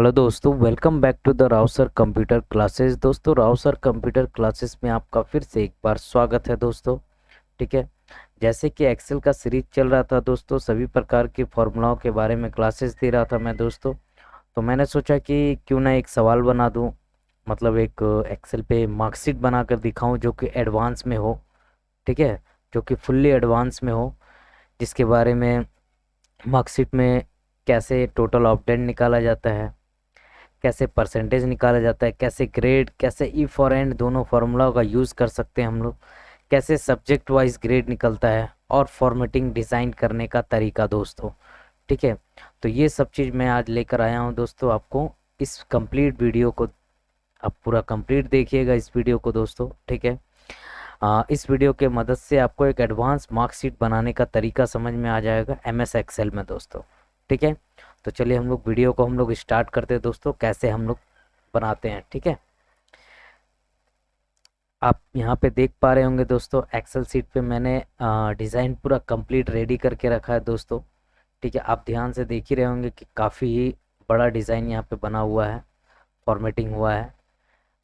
Hello दोस्तों, welcome back to the Rao sir computer classes. दोस्तों, Rao sir computer classes में आपका फिर से एक बार स्वागत है दोस्तों। ठीक है। जैसे कि एक्सेल का सीरीज चल रहा था दोस्तों, सभी प्रकार के फॉर्मूलाओं के बारे में क्लासेस दे रहा था मैं दोस्तों। तो मैंने सोचा कि क्यों ना एक सवाल बना दूं, मतलब एक एक्सेल पे मार्कशीट बनाकर दिखाऊं जो कि एडवांस में हो। ठीक है। जो कि फुल्ली एडवांस में हो, जिसके बारे में मार्कशीट में कैसे टोटल ऑफ निकाला जाता है, कैसे परसेंटेज निकाला जाता है, कैसे ग्रेड, कैसे इफ और एंड दोनों फार्मूला का यूज़ कर सकते हैं हम लोग, कैसे सब्जेक्ट वाइज ग्रेड निकलता है, और फॉर्मेटिंग डिज़ाइन करने का तरीका दोस्तों। ठीक है। तो ये सब चीज़ मैं आज लेकर आया हूँ दोस्तों आपको। इस कंप्लीट वीडियो को आप पूरा कंप्लीट देखिएगा इस वीडियो को दोस्तों। ठीक है। इस वीडियो के मदद से आपको एक एडवांस मार्कशीट बनाने का तरीका समझ में आ जाएगा MS एक्सेल में दोस्तों। ठीक है। तो चलिए हम लोग वीडियो को स्टार्ट करते हैं दोस्तों, कैसे हम लोग बनाते हैं। ठीक है। आप यहाँ पे देख पा रहे होंगे दोस्तों, एक्सेल सीट पे मैंने डिज़ाइन पूरा कंप्लीट रेडी करके रखा है दोस्तों। ठीक है। आप ध्यान से देख ही रहे होंगे कि काफ़ी ही बड़ा डिज़ाइन यहाँ पे बना हुआ है, फॉर्मेटिंग हुआ है।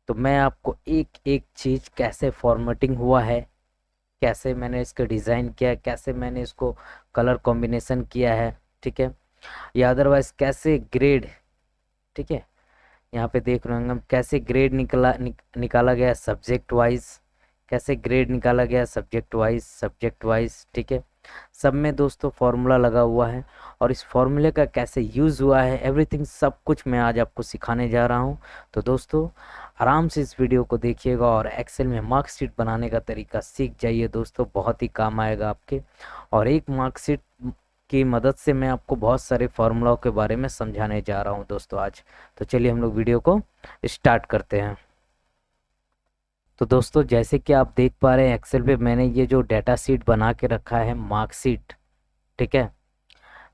तो मैं आपको एक एक चीज़, कैसे फॉर्मेटिंग हुआ है, कैसे मैंने इसका डिज़ाइन किया है, कैसे मैंने इसको कलर कॉम्बिनेशन किया है, ठीक है, या अदरवाइज कैसे ग्रेड, ठीक है, यहाँ पे देख रहे होंगे हम कैसे ग्रेड निकाला गया सब्जेक्ट वाइज, कैसे ग्रेड निकाला गया सब्जेक्ट वाइज। ठीक है। सब में दोस्तों फॉर्मूला लगा हुआ है, और इस फॉर्मूले का कैसे यूज़ हुआ है, एवरीथिंग सब कुछ मैं आज आपको सिखाने जा रहा हूँ। तो दोस्तों आराम से इस वीडियो को देखिएगा और एक्सेल में मार्कशीट बनाने का तरीका सीख जाइए दोस्तों, बहुत ही काम आएगा आपके। और एक मार्कशीट की मदद से मैं आपको बहुत सारे फार्मूलाओं के बारे में समझाने जा रहा हूँ दोस्तों आज। तो चलिए हम लोग वीडियो को स्टार्ट करते हैं। तो दोस्तों जैसे कि आप देख पा रहे हैं, एक्सेल पे मैंने ये जो डेटा शीट बना के रखा है मार्कशीट। ठीक है।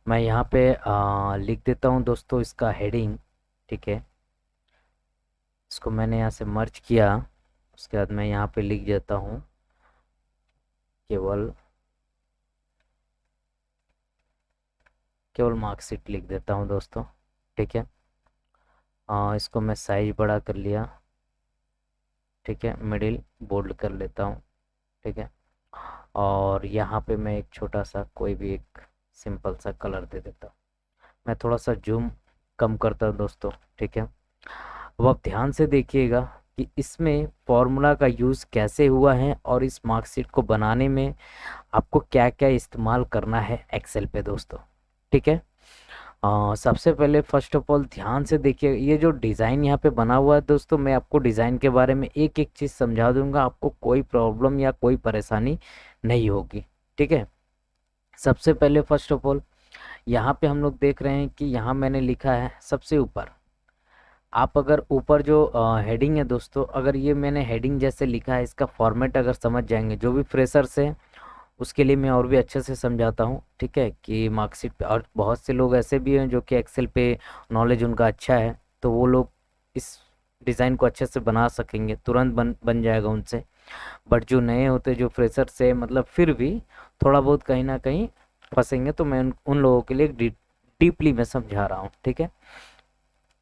मैं यहाँ पे लिख देता हूँ दोस्तों इसका हेडिंग। ठीक है। इसको मैंने यहाँ से मर्ज किया, उसके बाद मैं यहाँ पे लिख देता हूँ केवल केवल मार्कशीट लिख देता हूँ दोस्तों। ठीक है। इसको मैं साइज बड़ा कर लिया। ठीक है। मिडिल बोल्ड कर लेता हूँ। ठीक है। और यहाँ पे मैं एक छोटा सा कोई भी एक सिंपल सा कलर दे देता हूँ। मैं थोड़ा सा जूम कम करता हूँ दोस्तों। ठीक है। अब आप ध्यान से देखिएगा कि इसमें फॉर्मूला का यूज़ कैसे हुआ है, और इस मार्कशीट को बनाने में आपको क्या क्या इस्तेमाल करना है एक्सेल पे दोस्तों। ठीक है। सबसे पहले फर्स्ट ऑफ ऑल ध्यान से देखिए, ये जो डिज़ाइन यहाँ पे बना हुआ है दोस्तों, मैं आपको डिज़ाइन के बारे में एक एक चीज़ समझा दूंगा, आपको कोई प्रॉब्लम या कोई परेशानी नहीं होगी। ठीक है। सबसे पहले फर्स्ट ऑफ ऑल यहाँ पे हम लोग देख रहे हैं कि यहाँ मैंने लिखा है सबसे ऊपर। आप अगर ऊपर जो हेडिंग है दोस्तों, अगर ये मैंने हेडिंग जैसे लिखा है, इसका फॉर्मेट अगर समझ जाएंगे जो भी फ्रेशर्स है, उसके लिए मैं और भी अच्छे से समझाता हूँ। ठीक है। कि मार्कशीट पे, और बहुत से लोग ऐसे भी हैं जो कि एक्सेल पे नॉलेज उनका अच्छा है, तो वो लोग इस डिज़ाइन को अच्छे से बना सकेंगे, तुरंत बन बन जाएगा उनसे। बट जो नए होते, जो फ्रेशर से मतलब फिर भी थोड़ा बहुत कहीं ना कहीं फंसेंगे, तो मैं उन लोगों के लिए डीपली मैं समझा रहा हूँ। ठीक है।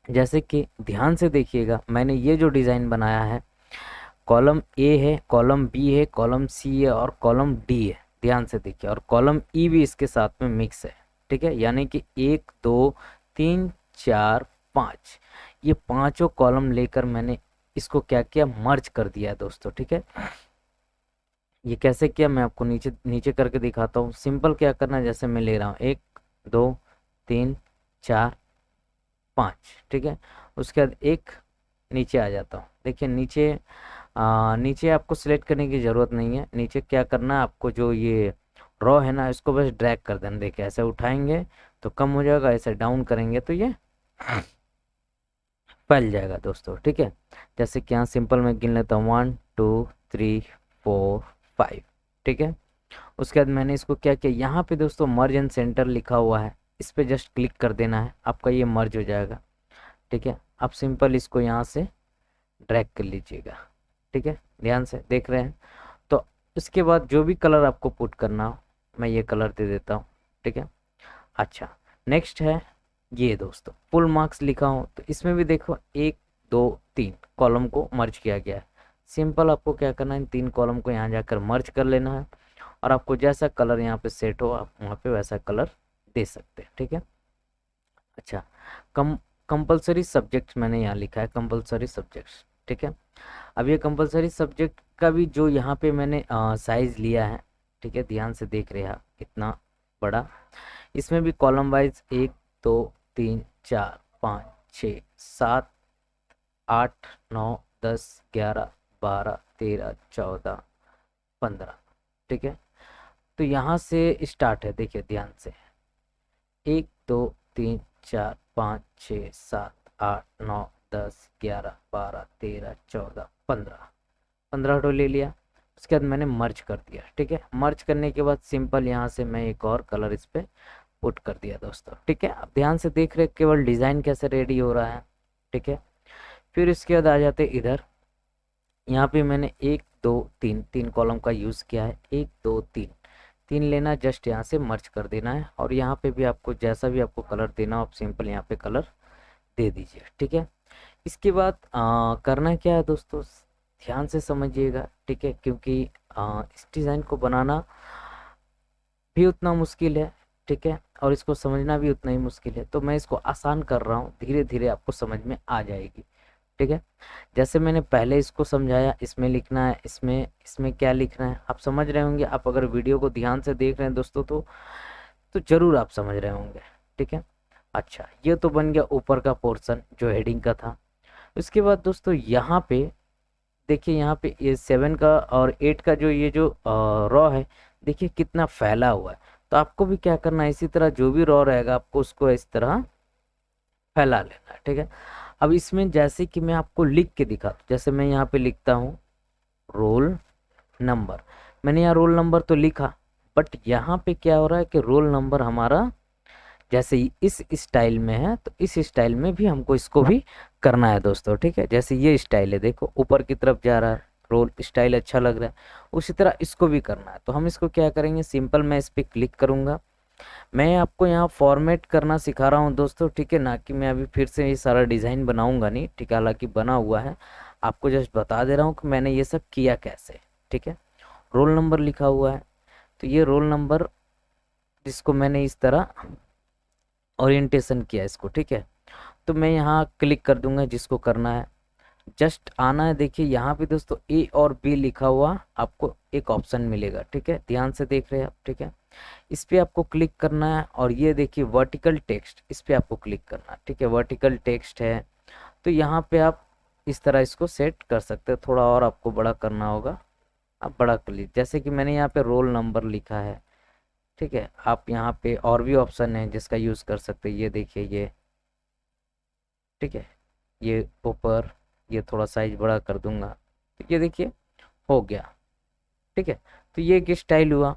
जैसे कि ध्यान से देखिएगा, मैंने ये जो डिज़ाइन बनाया है, कॉलम ए है, कॉलम बी है, कॉलम सी है, और कॉलम डी है। ध्यान से देखिए, और कॉलम ई भी इसके साथ में मिक्स है। ठीक है। यानी कि 1 2 3 4 5, ये पांचों कॉलम लेकर मैंने इसको क्या किया, मर्ज कर दिया है दोस्तों। ठीक है। ये कैसे किया मैं आपको नीचे नीचे करके दिखाता हूँ। सिंपल क्या करना है, जैसे मैं ले रहा हूँ 1 2 3 4 5। ठीक है। उसके बाद एक नीचे आ जाता हूँ। देखिए नीचे नीचे आपको सिलेक्ट करने की ज़रूरत नहीं है। नीचे क्या करना है आपको, जो ये रॉ है ना, इसको बस ड्रैग कर देना। देखिए ऐसे उठाएंगे तो कम हो जाएगा, ऐसे डाउन करेंगे तो ये फैल जाएगा दोस्तों। ठीक है। जैसे कि यहाँ सिंपल मैं गिन लेता हूँ 1 2 3 4 5। ठीक है। उसके बाद मैंने इसको क्या किया, यहाँ पे दोस्तों मर्ज एंड सेंटर लिखा हुआ है, इस पर जस्ट क्लिक कर देना है, आपका ये मर्ज हो जाएगा। ठीक है। आप सिंपल इसको यहाँ से ड्रैग कर लीजिएगा। ठीक है। ध्यान से देख रहे हैं। तो इसके बाद जो भी कलर आपको पुट करना हो, मैं ये कलर दे देता हूँ। ठीक है। अच्छा, नेक्स्ट है ये दोस्तों फुल मार्क्स लिखा हूँ, तो इसमें भी देखो 1 2 3 कॉलम को मर्ज किया गया है। सिंपल आपको क्या करना है, इन 3 कॉलम को यहाँ जाकर मर्ज कर लेना है, और आपको जैसा कलर यहाँ पे सेट हो आप वहाँ पे वैसा कलर दे सकते हैं, ठीक है। अच्छा, कम कंपलसरी सब्जेक्ट्स मैंने यहाँ लिखा है, कंपलसरी सब्जेक्ट्स, ठीक है। अब ये कंपलसरी सब्जेक्ट का भी जो यहाँ पे मैंने साइज लिया है, ठीक है, ध्यान से देख रहे हैं आप कितना बड़ा। इसमें भी कॉलम वाइज 1 2 3 4 5 6 7 8 9 10 11 12 13 14 15, ठीक है। तो यहाँ से स्टार्ट है, देखिए ध्यान से, 1 2 3 4 5 6 7 8 9 10 11 12 13 14 15, 15 ले लिया। उसके बाद मैंने मर्ज कर दिया, ठीक है। मर्ज करने के बाद सिंपल यहाँ से मैं एक और कलर इस पे पुट कर दिया दोस्तों, ठीक है। अब ध्यान से देख रहे केवल डिज़ाइन कैसे रेडी हो रहा है, ठीक है। फिर इसके बाद आ जाते इधर, यहाँ पे मैंने 1 2 3 3 कॉलम का यूज़ किया है, 1 2 3 3 लेना, जस्ट यहाँ से मर्ज कर देना है, और यहाँ पे भी आपको जैसा भी आपको कलर देना हो आप सिंपल यहाँ पे कलर दे दीजिए, ठीक है। इसके बाद करना क्या है दोस्तों, ध्यान से समझिएगा, ठीक है, क्योंकि इस डिज़ाइन को बनाना भी उतना मुश्किल है, ठीक है, और इसको समझना भी उतना ही मुश्किल है, तो मैं इसको आसान कर रहा हूँ, धीरे धीरे आपको समझ में आ जाएगी, ठीक है। जैसे मैंने पहले इसको समझाया, इसमें लिखना है, इसमें इसमें क्या लिखना है आप समझ रहे होंगे। आप अगर वीडियो को ध्यान से देख रहे हैं दोस्तों तो जरूर आप समझ रहे होंगे, ठीक है। अच्छा, ये तो बन गया ऊपर का पोर्शन जो हेडिंग का था। उसके बाद दोस्तों यहाँ पे देखिए, यहाँ पे ये 7 का और 8 का जो ये जो रॉ है, देखिए कितना फैला हुआ है। तो आपको भी क्या करना है, इसी तरह जो भी रॉ रहेगा आपको उसको इस तरह फैला लेना है, ठीक है। अब इसमें जैसे कि मैं आपको लिख के दिखा, जैसे मैं यहाँ पे लिखता हूँ रोल नंबर, मैंने यहाँ रोल नंबर तो लिखा, बट यहाँ पे क्या हो रहा है कि रोल नंबर हमारा जैसे इस स्टाइल में है, तो इस स्टाइल में भी हमको इसको भी करना है दोस्तों, ठीक है। जैसे ये स्टाइल है, देखो ऊपर की तरफ जा रहा है, रोल स्टाइल अच्छा लग रहा है, उसी तरह इसको भी करना है। तो हम इसको क्या करेंगे, सिंपल मैं इस पर क्लिक करूंगा। मैं आपको यहाँ फॉर्मेट करना सिखा रहा हूँ दोस्तों, ठीक है, ना कि मैं अभी फिर से ये सारा डिज़ाइन बनाऊंगा नहीं, ठीक है, हालांकि बना हुआ है, आपको जस्ट बता दे रहा हूँ कि मैंने ये सब किया कैसे, ठीक है। रोल नंबर लिखा हुआ है, तो ये रोल नंबर जिसको मैंने इस तरह ओरिएंटेशन किया इसको, ठीक है। तो मैं यहाँ क्लिक कर दूंगा जिसको करना है, जस्ट आना है। देखिए यहाँ पे दोस्तों ए और बी लिखा हुआ आपको एक ऑप्शन मिलेगा, ठीक है, ध्यान से देख रहे हैं आप, ठीक है। इस पे आपको क्लिक करना है, और ये देखिए वर्टिकल टेक्स्ट, इस पे आपको क्लिक करना है, ठीक है, वर्टिकल टेक्स्ट है। तो यहाँ पे आप इस तरह इसको सेट कर सकते हैं, थोड़ा और आपको बड़ा करना होगा, आप बड़ा कर लीजिए। जैसे कि मैंने यहाँ पे रोल नंबर लिखा है, ठीक है, आप यहाँ पे और भी ऑप्शन है जिसका यूज़ कर सकते हैं, ये देखिए ये, ठीक है, ये ऊपर, ये थोड़ा साइज बड़ा कर दूंगा, तो ये देखिए हो गया, ठीक है। तो ये एक स्टाइल हुआ।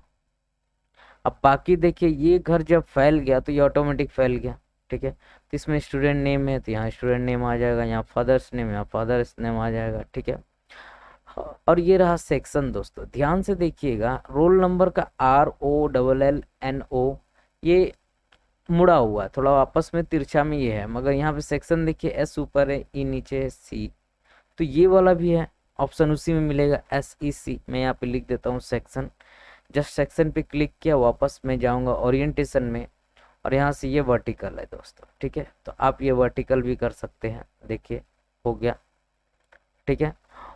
अब बाकी देखिए ये घर जब फैल गया तो ये ऑटोमेटिक फैल गया, ठीक है। तो इसमें स्टूडेंट नेम है तो यहाँ स्टूडेंट नेम आ जाएगा, यहाँ फादर्स नेम, यहाँ फादर्स नेम आ जाएगा, ठीक है। और ये रहा सेक्शन दोस्तों, ध्यान से देखिएगा, रोल नंबर का ROLLNO ये मुड़ा हुआ है, थोड़ा आपस में तिरछा में ये है, मगर यहाँ पे सेक्शन देखिए S ऊपर है, E नीचे है, C, तो ये वाला भी है ऑप्शन, उसी में मिलेगा SEC। मैं यहाँ पे लिख देता हूँ सेक्शन, जस्ट सेक्शन पे क्लिक किया, वापस मैं जाऊँगा ओरिएंटेशन में, और यहाँ से ये वर्टिकल है दोस्तों, ठीक है। तो आप ये वर्टिकल भी कर सकते हैं, देखिए हो गया, ठीक है।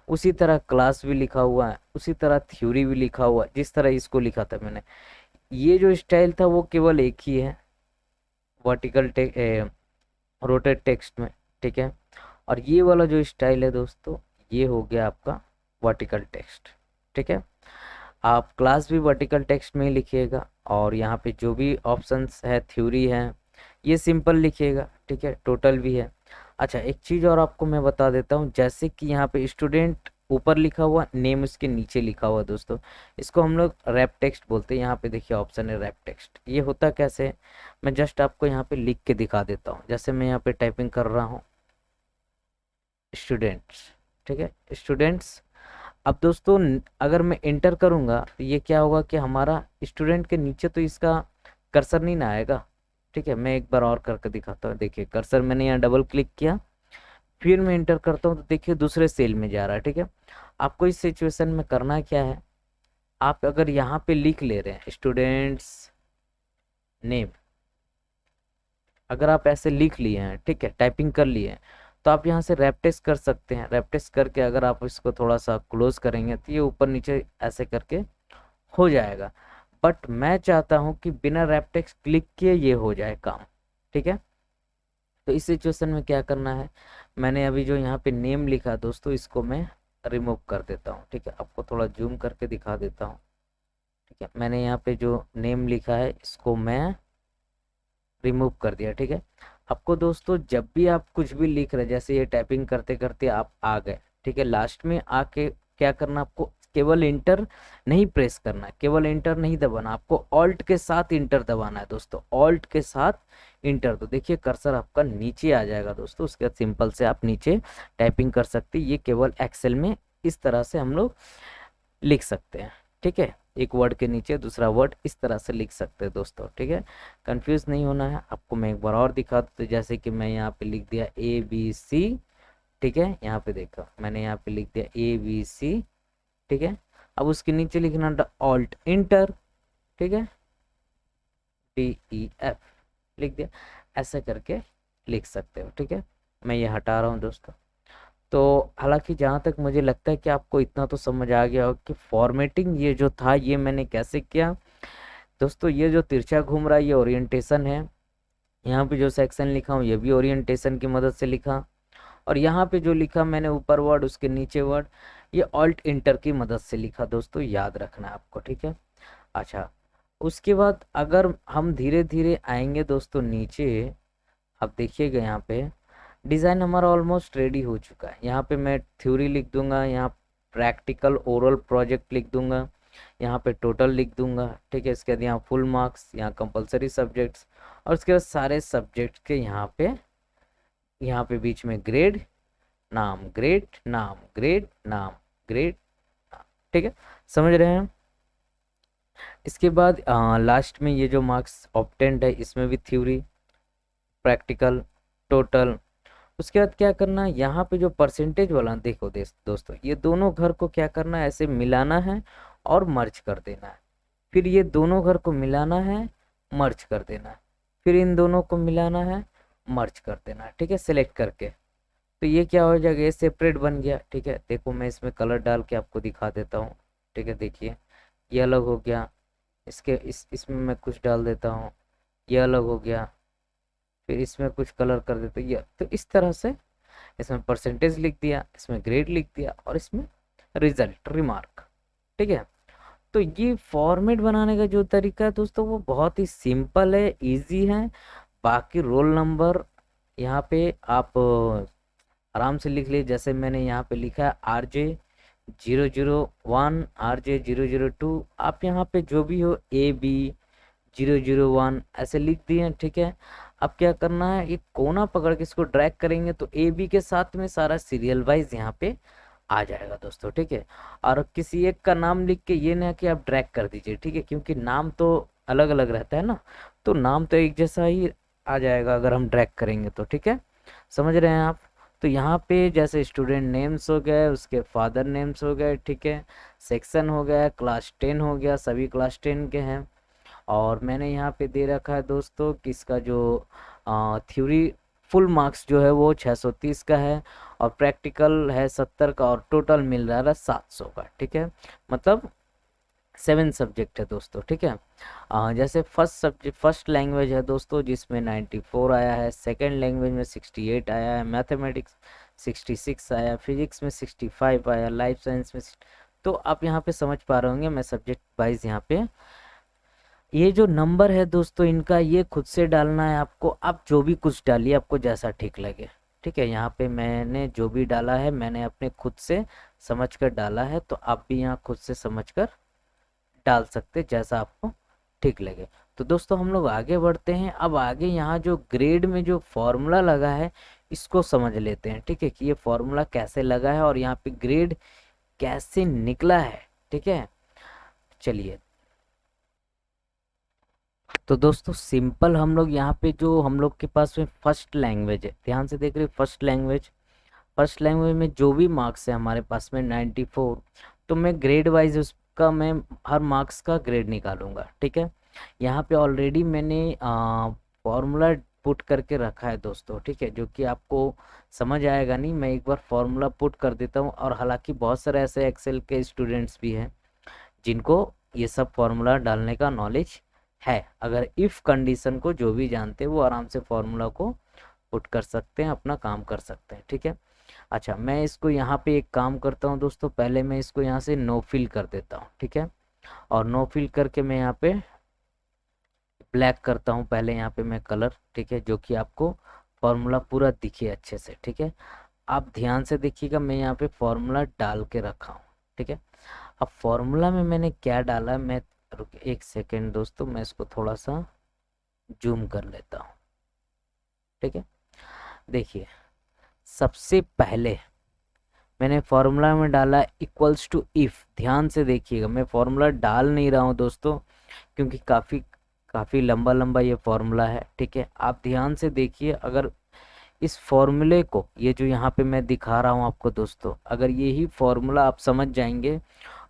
उसी तरह क्लास भी लिखा हुआ है, उसी तरह थ्योरी भी लिखा हुआ है, जिस तरह इसको लिखा था मैंने। ये जो स्टाइल था वो केवल एक ही है, वर्टिकल रोटेट टेक्स्ट में, ठीक है। और ये वाला जो स्टाइल है दोस्तों, ये हो गया आपका वर्टिकल टेक्स्ट, ठीक है। आप क्लास भी वर्टिकल टेक्स्ट में ही लिखिएगा, और यहाँ पे जो भी ऑप्शंस है, थ्योरी है, ये सिंपल लिखिएगा, ठीक है, टोटल भी है। अच्छा, एक चीज़ और आपको मैं बता देता हूँ, जैसे कि यहाँ पे स्टूडेंट ऊपर लिखा हुआ, नेम उसके नीचे लिखा हुआ दोस्तों, इसको हम लोग रैप टेक्स्ट बोलते हैं। यहाँ पे देखिए ऑप्शन है रैप टेक्स्ट, ये होता कैसे है, मैं जस्ट आपको यहाँ पे लिख के दिखा देता हूँ। जैसे मैं यहाँ पे टाइपिंग कर रहा हूँ स्टूडेंट्स, ठीक है, स्टूडेंट्स। अब दोस्तों अगर मैं इंटर करूँगा तो ये क्या होगा कि हमारा स्टूडेंट के नीचे तो इसका कर्सर नहीं ना आएगा, ठीक है, मैं एक बार और करके दिखाता हूँ। देखिए कर्सर मैंने यहाँ डबल क्लिक किया, फिर मैं इंटर करता हूँ तो देखिए दूसरे सेल में जा रहा है। ठीक है, आपको इस सिचुएशन में करना क्या है, आप अगर यहाँ पे लिख ले रहे हैं स्टूडेंट्स नेम, अगर आप ऐसे लिख लिए हैं, ठीक है, टाइपिंग कर लिए हैं, तो आप यहाँ से रैपटेक्स्ट कर सकते हैं। रैपटेक्स्ट करके अगर आप इसको थोड़ा सा क्लोज करेंगे तो ये ऊपर नीचे ऐसे करके हो जाएगा। बट मैं चाहता हूँ कि बिना रैपटेक्स्ट क्लिक किए ये हो जाए काम। ठीक है, तो इस सिचुएशन में क्या करना है, मैंने अभी जो यहाँ पे नेम लिखा दोस्तों, इसको मैं रिमूव कर देता हूँ। ठीक है, आपको थोड़ा जूम करके दिखा देता हूँ। ठीक है, मैंने यहाँ पे जो नेम लिखा है इसको मैं रिमूव कर दिया। ठीक है, आपको दोस्तों जब भी आप कुछ भी लिख रहे हैं, जैसे ये टाइपिंग करते करते आप आ गए, ठीक है, लास्ट में आके क्या करना, आपको केवल इंटर नहीं प्रेस करना है, केवल इंटर नहीं दबाना, आपको ऑल्ट के साथ इंटर दबाना है दोस्तों, ऑल्ट के साथ इंटर। तो देखिए कर्सर आपका नीचे आ जाएगा दोस्तों, उसके बाद सिंपल से आप नीचे टाइपिंग कर सकते हैं। ये केवल एक्सेल में इस तरह से हम लोग लिख सकते हैं। ठीक है, एक वर्ड के नीचे दूसरा वर्ड इस तरह से लिख सकते हैं दोस्तों। ठीक है, कंफ्यूज नहीं होना है। आपको मैं एक बार और दिखा दूँ, तो जैसे कि मैं यहाँ पे लिख दिया ABC। ठीक है, यहाँ पे देखो मैंने यहाँ पे लिख दिया ABC। ठीक है, अब उसके नीचे लिखना ऑल्ट इंटर। ठीक है, DEF लिख दिया, ऐसा करके लिख सकते हो। ठीक है, मैं ये हटा रहा हूँ दोस्तों। तो हालांकि जहाँ तक मुझे लगता है कि आपको इतना तो समझ आ गया हो कि फॉर्मेटिंग ये जो था ये मैंने कैसे किया दोस्तों। ये जो तिरछा घूम रहा है ये ओरिएंटेशन है, यहाँ पे जो सेक्शन लिखा हूँ ये भी ओरिएंटेशन की मदद से लिखा, और यहाँ पे जो लिखा मैंने ऊपर वर्ड उसके नीचे वर्ड, ये ऑल्ट इंटर की मदद से लिखा दोस्तों, याद रखना है आपको। ठीक है, अच्छा उसके बाद अगर हम धीरे धीरे आएंगे दोस्तों नीचे, आप देखिएगा यहाँ पे डिज़ाइन हमारा ऑलमोस्ट रेडी हो चुका है। यहाँ पे मैं थ्योरी लिख दूंगा, यहाँ प्रैक्टिकल ओरल प्रोजेक्ट लिख दूंगा, यहाँ पे टोटल लिख दूंगा। ठीक है, इसके बाद यहाँ फुल मार्क्स, यहाँ कंपलसरी सब्जेक्ट्स, और उसके बाद सारे सब्जेक्ट के यहाँ पे बीच में ग्रेड नाम, ग्रेड नाम, ग्रेड नाम, ग्रेड नाम। ठीक है, समझ रहे हैं। इसके बाद लास्ट में ये जो मार्क्स ऑब्टेंड है इसमें भी थ्योरी, प्रैक्टिकल, टोटल। उसके बाद क्या करना है, यहाँ पे जो परसेंटेज वाला देखो दोस्तों, ये दोनों घर को क्या करना है, ऐसे मिलाना है और मर्ज कर देना है। फिर ये दोनों घर को मिलाना है, मर्ज कर देना है, फिर इन दोनों को मिलाना है, मर्ज कर देना है। ठीक है, सिलेक्ट करके, तो ये क्या हो जाएगा, ये सेपरेट बन गया। ठीक है, देखो मैं इसमें कलर डाल के आपको दिखा देता हूँ। ठीक है, देखिए ये अलग हो गया, इसमें मैं कुछ डाल देता हूँ, ये अलग हो गया, फिर इसमें कुछ कलर कर देते हैं। तो इस तरह से इसमें परसेंटेज लिख दिया, इसमें ग्रेड लिख दिया, और इसमें रिजल्ट रिमार्क। ठीक है, तो ये फॉर्मेट बनाने का जो तरीका है दोस्तों वो बहुत ही सिंपल है, इजी है। बाकी रोल नंबर यहाँ पे आप आराम से लिख लीजिए, जैसे मैंने यहाँ पे लिखा है RJ001, RJ002, आप यहाँ पे जो भी हो AB001 ऐसे लिख दिए। ठीक है, अब क्या करना है, एक कोना पकड़ के इसको ड्रैग करेंगे तो AB के साथ में सारा सीरियल वाइज यहाँ पे आ जाएगा दोस्तों। ठीक है, और किसी एक का नाम लिख के ये ना कि आप ड्रैग कर दीजिए। ठीक है, क्योंकि नाम तो अलग अलग रहता है ना, तो नाम तो एक जैसा ही आ जाएगा अगर हम ड्रैग करेंगे तो। ठीक है, समझ रहे हैं आप। तो यहाँ पे जैसे स्टूडेंट नेम्स हो गए, उसके फादर नेम्स हो गए, ठीक है, सेक्शन हो गया, क्लास 10 हो गया, सभी क्लास 10 के हैं। और मैंने यहाँ पे दे रखा है दोस्तों कि इसका जो थ्योरी फुल मार्क्स जो है वो 630 का है, और प्रैक्टिकल है 70 का, और टोटल मिल रहा है 700 का। ठीक है, मतलब 7 सब्जेक्ट है दोस्तों। ठीक है, जैसे फर्स्ट लैंग्वेज है दोस्तों जिसमें 94 आया है, सेकंड लैंग्वेज में 68 आया है, मैथमेटिक्स 66 आया, फिजिक्स में 65 आया, लाइफ साइंस में तो आप यहाँ पे समझ पा रहे होंगे मैं सब्जेक्ट वाइज यहाँ पे ये जो नंबर है दोस्तों इनका ये खुद से डालना है आपको। आप जो भी कुछ डालिए आपको जैसा ठीक लगे। ठीक है, यहाँ पे मैंने जो भी डाला है मैंने अपने खुद से समझकर डाला है, तो आप भी यहाँ खुद से समझकर डाल सकते जैसा आपको ठीक लगे। तो दोस्तों हम लोग आगे बढ़ते हैं। अब आगे यहाँ जो ग्रेड में जो फॉर्मूला लगा है इसको समझ लेते हैं। ठीक है, कि ये फॉर्मूला कैसे लगा है और यहाँ पे ग्रेड कैसे निकला है। ठीक है, चलिए तो दोस्तों सिंपल हम लोग यहाँ पे जो हम लोग के पास में फर्स्ट लैंग्वेज है, ध्यान से देख रहे फर्स्ट लैंग्वेज में जो भी मार्क्स है हमारे पास में 94, तो मैं ग्रेड वाइज उसका मैं हर मार्क्स का ग्रेड निकालूंगा। ठीक है, यहाँ पे ऑलरेडी मैंने फॉर्मूला पुट करके रखा है दोस्तों। ठीक है, जो कि आपको समझ आएगा नहीं, मैं एक बार फॉर्मूला पुट कर देता हूँ। और हालांकि बहुत सारे ऐसे एक्सेल के स्टूडेंट्स भी हैं जिनको ये सब फॉर्मूला डालने का नॉलेज है। अगर इफ़ कंडीशन को जो भी जानते हैं वो आराम से फॉर्मूला को पुट कर सकते हैं, अपना काम कर सकते हैं। ठीक है, अच्छा मैं इसको यहाँ पे एक काम करता हूँ दोस्तों, पहले मैं इसको यहाँ से नो फिल कर देता हूँ। ठीक है, और नो फिल करके मैं यहाँ पे ब्लैक करता हूँ पहले यहाँ पे मैं कलर। ठीक है, जो कि आपको फॉर्मूला पूरा दिखे अच्छे से। ठीक है, आप ध्यान से देखिएगा, मैं यहाँ पे फॉर्मूला डाल के रखा हूँ। ठीक है, अब फॉर्मूला में मैंने क्या डाला है, मैं एक सेकेंड दोस्तों, मैं इसको थोड़ा सा जूम कर लेता हूँ। ठीक है, देखिए सबसे पहले मैंने फॉर्मूला में डाला इक्वल्स टू इफ। ध्यान से देखिएगा, मैं फॉर्मूला डाल नहीं रहा हूँ दोस्तों, क्योंकि काफ़ी लंबा लंबा ये फॉर्मूला है। ठीक है, आप ध्यान से देखिए, अगर इस फॉर्मूले को, ये जो यहाँ पे मैं दिखा रहा हूँ आपको दोस्तों, अगर यही फॉर्मूला आप समझ जाएंगे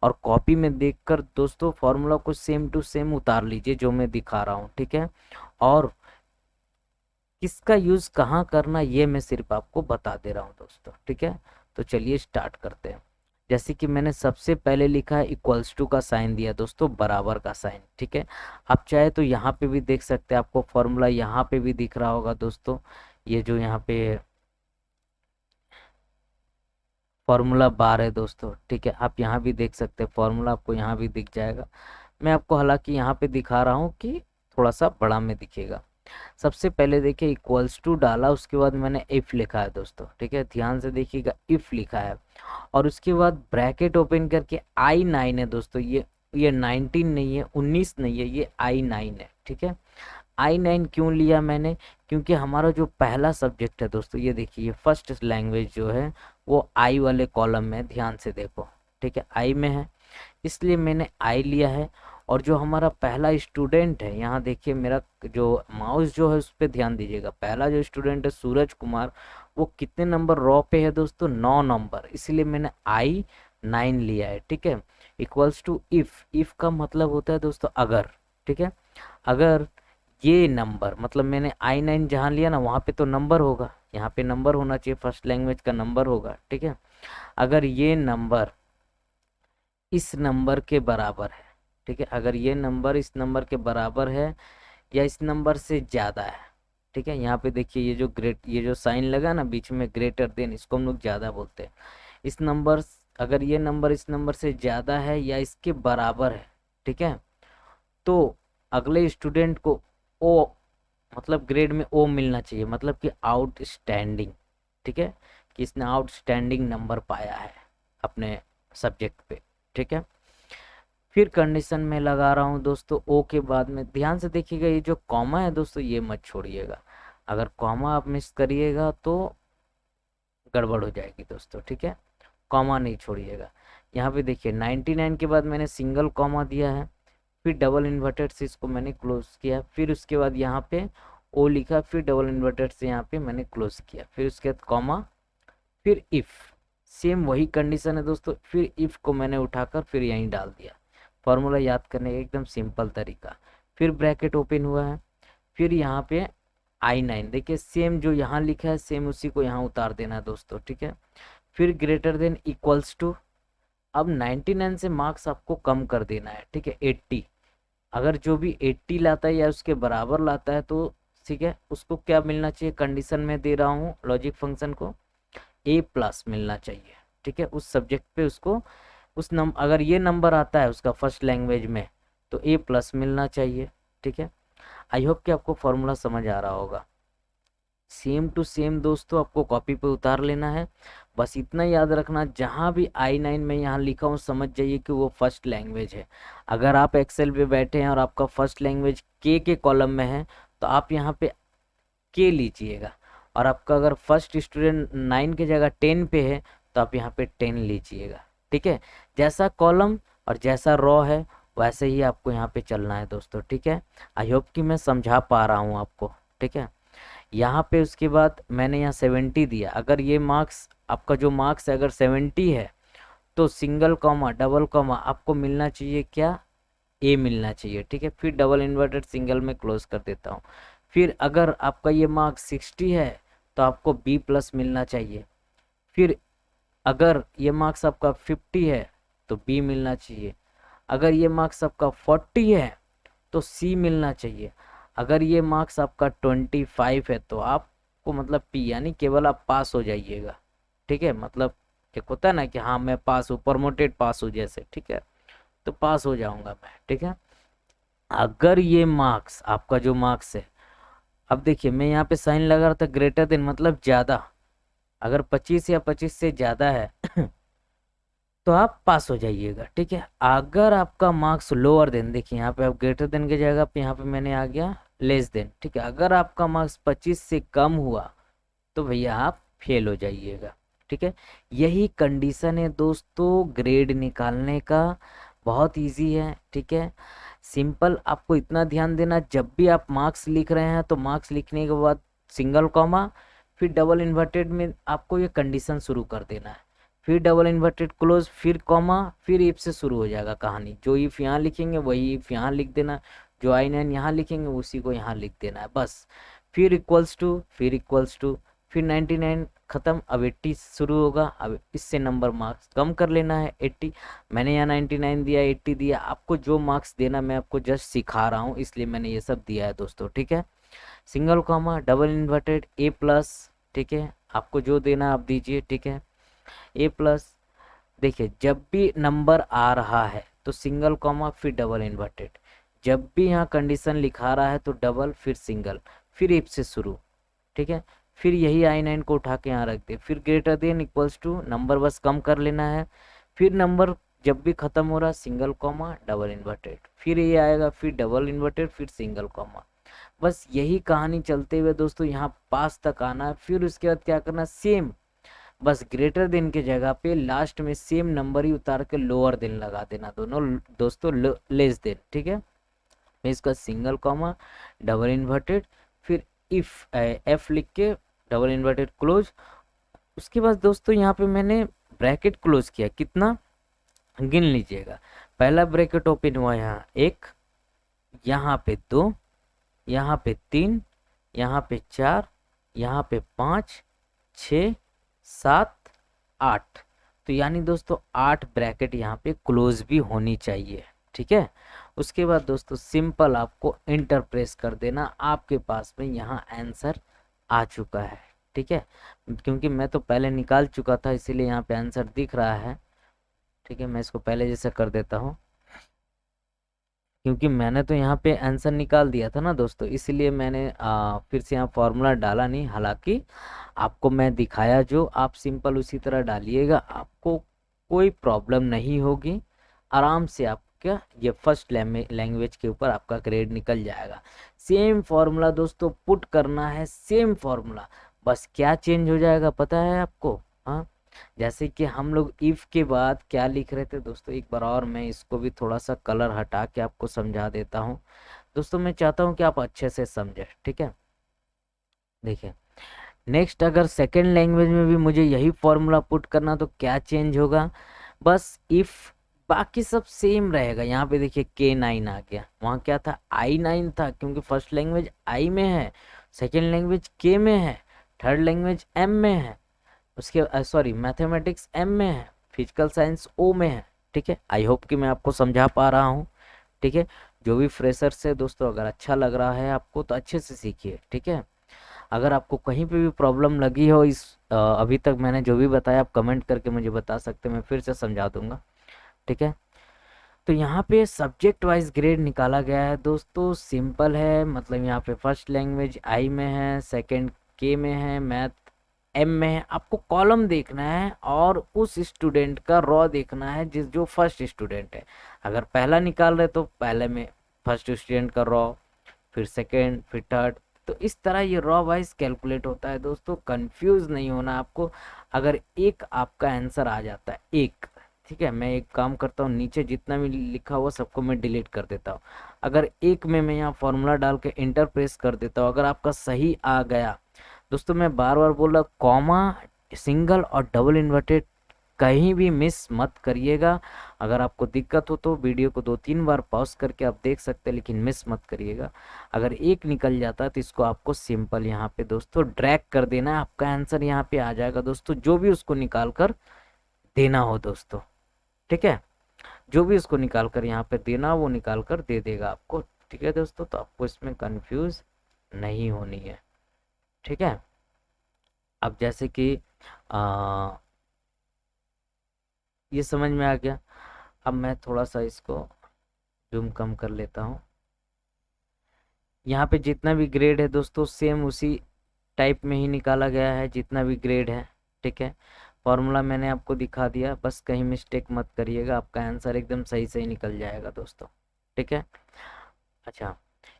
और कॉपी में देखकर दोस्तों फॉर्मूला को सेम टू सेम उतार लीजिए जो मैं दिखा रहा हूँ। ठीक है, और किसका यूज़ कहाँ करना ये मैं सिर्फ आपको बता दे रहा हूँ दोस्तों। ठीक है, तो चलिए स्टार्ट करते हैं। जैसे कि मैंने सबसे पहले लिखा है इक्वल्स टू का साइन दिया दोस्तों, बराबर का साइन। ठीक है, आप चाहे तो यहाँ पे भी देख सकते हैं, आपको फॉर्मूला यहाँ पे भी दिख रहा होगा दोस्तों, ये जो यहाँ पे फॉर्मूला बार है दोस्तों। ठीक है, आप यहाँ भी देख सकते हैं, फॉर्मूला आपको यहाँ भी दिख जाएगा। मैं आपको हालांकि यहाँ पे दिखा रहा हूँ कि थोड़ा सा बड़ा में दिखेगा। सबसे पहले देखिए इक्वल्स टू डाला, उसके बाद मैंने इफ लिखा है दोस्तों। ठीक है, ध्यान से देखिएगा, इफ लिखा है, और उसके बाद ब्रैकेट ओपन करके I9 है दोस्तों, ये 19 नहीं है, 19 नहीं है, ये I9 है। ठीक है, I9 क्यों लिया मैंने, क्योंकि हमारा जो पहला सब्जेक्ट है दोस्तों, ये देखिए फर्स्ट लैंग्वेज जो है वो आई वाले कॉलम में, ध्यान से देखो। ठीक है, आई में है, इसलिए मैंने आई लिया है। और जो हमारा पहला स्टूडेंट है, यहाँ देखिए मेरा जो माउस जो है उस पर ध्यान दीजिएगा, पहला जो स्टूडेंट है सूरज कुमार, वो कितने नंबर रॉ पे है दोस्तों, 9 नंबर, इसलिए मैंने I9 लिया है। ठीक है, इक्वल्स टू इफ का मतलब होता है दोस्तों अगर। ठीक है, अगर ये नंबर, मतलब मैंने I9 जहाँ लिया ना वहाँ पे तो नंबर होगा, यहाँ पे नंबर होना चाहिए, फर्स्ट लैंग्वेज का नंबर होगा। ठीक है, अगर ये नंबर इस नंबर के बराबर है, ठीक है, अगर ये नंबर इस नंबर के बराबर है या इस नंबर से ज़्यादा है। ठीक है, यहाँ पे देखिए ये जो साइन लगा ना बीच में, ग्रेटर देन, इसको हम लोग ज़्यादा बोलते हैं। इस नंबर, अगर ये नंबर इस नंबर से ज़्यादा है या इसके बराबर है, ठीक है, तो अगले स्टूडेंट को ओ, मतलब ग्रेड में ओ मिलना चाहिए, मतलब कि आउटस्टैंडिंग। ठीक है, कि इसने आउटस्टैंडिंग नंबर पाया है अपने सब्जेक्ट पे। ठीक है, फिर कंडीशन में लगा रहा हूँ दोस्तों ओ के बाद में, ध्यान से देखिएगा, ये जो कॉमा है दोस्तों ये मत छोड़िएगा, अगर कॉमा आप मिस करिएगा तो गड़बड़ हो जाएगी दोस्तों। ठीक है, कॉमा नहीं छोड़िएगा। यहाँ पे देखिए 99 के बाद मैंने सिंगल कॉमा दिया है, फिर डबल इन्वर्टेड से इसको मैंने क्लोज किया, फिर उसके बाद यहाँ पे ओ लिखा, फिर डबल इन्वर्टेड से यहाँ पे मैंने क्लोज किया, फिर उसके बाद कॉमा, फिर इफ, सेम वही कंडीशन है दोस्तों, फिर इफ को मैंने उठाकर फिर यहीं डाल दिया। फॉर्मूला याद करने का एकदम सिंपल तरीका। फिर ब्रैकेट ओपन हुआ है, फिर यहाँ पे I9, देखिए सेम जो यहाँ लिखा है सेम उसी को यहाँ उतार देना है दोस्तों। ठीक है, फिर ग्रेटर देन इक्वल्स टू, अब 99 से मार्क्स आपको कम कर देना है। ठीक है, 80, अगर जो भी 80 लाता है या उसके बराबर लाता है तो ठीक है, उसको क्या मिलना चाहिए, कंडीशन में दे रहा हूँ लॉजिक फंक्शन को A+ मिलना चाहिए। ठीक है, उस सब्जेक्ट पे उसको अगर ये नंबर आता है उसका फर्स्ट लैंग्वेज में तो A+ मिलना चाहिए। ठीक है, आई होप कि आपको फॉर्मूला समझ आ रहा होगा। सेम टू सेम दोस्तों आपको कॉपी पे उतार लेना है, बस इतना याद रखना, जहाँ भी I9 में यहाँ लिखा हूँ समझ जाइए कि वो फर्स्ट लैंग्वेज है। अगर आप एक्सेल पे बैठे हैं और आपका फर्स्ट लैंग्वेज के कॉलम में है तो आप यहाँ पे के लीजिएगा, और आपका अगर फर्स्ट स्टूडेंट 9 की जगह 10 पे है तो आप यहाँ पे 10 लीजिएगा। ठीक है, जैसा कॉलम और जैसा रॉ है वैसे ही आपको यहाँ पे चलना है दोस्तों, ठीक है। आई होप कि मैं समझा पा रहा हूँ आपको, ठीक है। यहाँ पे उसके बाद मैंने यहाँ 70 दिया। अगर ये मार्क्स आपका जो मार्क्स है अगर 70 है तो सिंगल कॉमा डबल कॉमा आपको मिलना चाहिए क्या, ए मिलना चाहिए, ठीक है। फिर डबल इन्वर्टेड सिंगल में क्लोज कर देता हूँ। फिर अगर आपका ये मार्क्स 60 है तो आपको बी प्लस मिलना चाहिए। फिर अगर ये मार्क्स आपका 50 है तो बी मिलना चाहिए। अगर ये मार्क्स आपका 40 है तो सी मिलना चाहिए। अगर ये मार्क्स आपका 25 है तो आपको मतलब पी, यानी केवल आप पास हो जाइएगा, ठीक है। मतलब एक होता है ना कि हाँ मैं पास हूँ, प्रमोटेड पास हूँ जैसे, ठीक है, तो पास हो जाऊंगा मैं, ठीक है। अगर ये मार्क्स आपका जो मार्क्स है, अब देखिए मैं यहाँ पे साइन लगा रहा था ग्रेटर देन मतलब ज्यादा, अगर 25 या 25 से ज्यादा है तो आप पास हो जाइएगा, ठीक है। अगर आपका मार्क्स लोअर देन, देखिए यहाँ पे आप ग्रेटर देन की जगह पे यहाँ पे मैंने आ गया लेस देन, ठीक है। अगर आपका मार्क्स 25 से कम हुआ तो भैया आप फेल हो जाइएगा, ठीक है। यही कंडीशन है दोस्तों ग्रेड निकालने का, बहुत इजी है, ठीक है। सिंपल आपको इतना ध्यान देना, जब भी आप मार्क्स लिख रहे हैं तो मार्क्स लिखने के बाद सिंगल कॉमा फिर डबल इन्वर्टेड में आपको ये कंडीशन शुरू कर देना है, फिर डबल इन्वर्टेड क्लोज फिर कॉमा फिर इफ से शुरू हो जाएगा कहानी। जो इफ यहाँ लिखेंगे वही इफ यहाँ लिख देना, जो I9 यहाँ लिखेंगे उसी को यहाँ लिख देना है बस। फिर इक्वल्स टू, फिर इक्वल्स टू, फिर 99 खत्म, अब 80 शुरू होगा। अब इससे नंबर मार्क्स कम कर लेना है 80, मैंने यहाँ 99 दिया 80 दिया, आपको जो मार्क्स देना मैं आपको जस्ट सिखा रहा हूँ इसलिए मैंने ये सब दिया है दोस्तों, ठीक है। सिंगल कॉमा डबल इन्वर्टेड ए प्लस, ठीक है, आपको जो देना आप दीजिए, ठीक है। ए प्लस, देखिए जब भी नंबर आ रहा है तो सिंगल कॉमा फिर डबल इन्वर्टेड, जब भी यहाँ कंडीशन लिखा रहा है तो डबल फिर सिंगल फिर इफ से शुरू, ठीक है। फिर यही I9 को उठा के यहाँ रख दे, फिर greater than equals to, number बस कम कर लेना है। फिर नंबर जब भी खत्म हो रहा सिंगल कॉमा डबल इन्वर्टेड, फिर ये आएगा फिर डबल इन्वर्टेड फिर सिंगल कॉमा, बस यही कहानी चलते हुए दोस्तों यहाँ पास तक आना है। फिर उसके बाद क्या करना, सेम बस ग्रेटर देन के जगह पे लास्ट में सेम नंबर ही उतार के लोअर देन लगा देना, दोनों दोस्तों लेस देन, ठीक है। मैं इसका सिंगल कॉमा डबल इन्वर्टेड फिर इफ एफ लिख के डबल इन्वर्टेड क्लोज। उसके बाद दोस्तों यहाँ पे मैंने ब्रैकेट क्लोज किया, कितना गिन लीजिएगा, पहला ब्रैकेट ओपन हुआ यहाँ 1, यहाँ पे 2, यहाँ पे 3, यहाँ पे 4, यहाँ पे 5, 6, 7, 8, तो यानी दोस्तों 8 ब्रैकेट यहाँ पे क्लोज भी होनी चाहिए, ठीक है। उसके बाद दोस्तों सिंपल आपको इंटर प्रेस कर देना, आपके पास में यहाँ आंसर आ चुका है, ठीक है। क्योंकि मैं तो पहले निकाल चुका था इसीलिए यहाँ पे आंसर दिख रहा है, ठीक है। मैं इसको पहले जैसे कर देता हूँ, क्योंकि मैंने तो यहाँ पे आंसर निकाल दिया था ना दोस्तों, इसलिए मैंने फिर से यहाँ फॉर्मूला डाला नहीं। हालांकि आपको मैं दिखाया जो, आप सिंपल उसी तरह डालिएगा, आपको कोई प्रॉब्लम नहीं होगी, आराम से आपका ये फर्स्ट लैंग्वेज के ऊपर आपका ग्रेड निकल जाएगा। सेम फॉर्मूला दोस्तों पुट करना है, सेम फॉर्मूला, बस क्या चेंज हो जाएगा पता है आपको, हाँ। जैसे कि हम लोग इफ के बाद क्या लिख रहे थे दोस्तों, एक बार और मैं इसको भी थोड़ा सा कलर हटा के आपको समझा देता हूँ दोस्तों, मैं चाहता हूँ कि आप अच्छे से समझे, ठीक है। देखिए नेक्स्ट अगर सेकेंड लैंग्वेज में भी मुझे यही फॉर्मूला पुट करना तो क्या चेंज होगा, बस इफ बाकी सब सेम रहेगा। यहाँ पे देखिए K9 आ गया, वहाँ क्या था I9 था, क्योंकि फर्स्ट लैंग्वेज I में है, सेकेंड लैंग्वेज K में है, थर्ड लैंग्वेज M में है, उसके सॉरी मैथमेटिक्स M में है, फिजिकल साइंस O में है, ठीक है। आई होप कि मैं आपको समझा पा रहा हूँ, ठीक है। जो भी फ्रेशर से दोस्तों अगर अच्छा लग रहा है आपको तो अच्छे से सीखिए, ठीक है। अगर आपको कहीं पे भी प्रॉब्लम लगी हो इस अभी तक मैंने जो भी बताया आप कमेंट करके मुझे बता सकते हैं, मैं फिर से समझा दूंगा, ठीक है। तो यहाँ पे सब्जेक्ट वाइज ग्रेड निकाला गया है दोस्तों, सिंपल है, मतलब यहाँ पे फर्स्ट लैंग्वेज I में है, सेकंड K में है, मैथ M में है। आपको कॉलम देखना है और उस स्टूडेंट का रॉ देखना है जिस जो फर्स्ट स्टूडेंट है। अगर पहला निकाल रहे तो पहले में फर्स्ट स्टूडेंट का रॉ, फिर सेकेंड, फिर थर्ड, तो इस तरह ये रॉ वाइज कैलकुलेट होता है दोस्तों। कंफ्यूज नहीं होना आपको, अगर एक आपका आंसर आ जाता है, एक ठीक है, मैं एक काम करता हूँ, नीचे जितना भी लिखा हुआ सबको मैं डिलीट कर देता हूँ। अगर एक में मैं यहाँ फॉर्मूला डाल के इंटर प्रेस कर देता हूँ, अगर आपका सही आ गया दोस्तों, मैं बार बार बोल रहा, कॉमा, सिंगल और डबल इन्वर्टेड कहीं भी मिस मत करिएगा। अगर आपको दिक्कत हो तो वीडियो को 2-3 बार पॉज करके आप देख सकते हैं, लेकिन मिस मत करिएगा। अगर एक निकल जाता है तो इसको आपको सिंपल यहाँ पे दोस्तों ड्रैग कर देना है, आपका आंसर यहाँ पे आ जाएगा दोस्तों, जो भी उसको निकाल कर देना हो दोस्तों। ठीक है, जो भी उसको निकाल कर यहाँ पे देना वो निकाल कर दे देगा आपको। ठीक है दोस्तों, तो आपको इसमें कंफ्यूज नहीं होनी है। ठीक है, अब जैसे कि ये समझ में आ गया। अब मैं थोड़ा सा इसको जूम कम कर लेता हूँ। यहाँ पे जितना भी ग्रेड है दोस्तों सेम उसी टाइप में ही निकाला गया है, जितना भी ग्रेड है। ठीक है, फॉर्मूला मैंने आपको दिखा दिया, बस कहीं मिस्टेक मत करिएगा, आपका आंसर एकदम सही सही निकल जाएगा दोस्तों। ठीक है, अच्छा,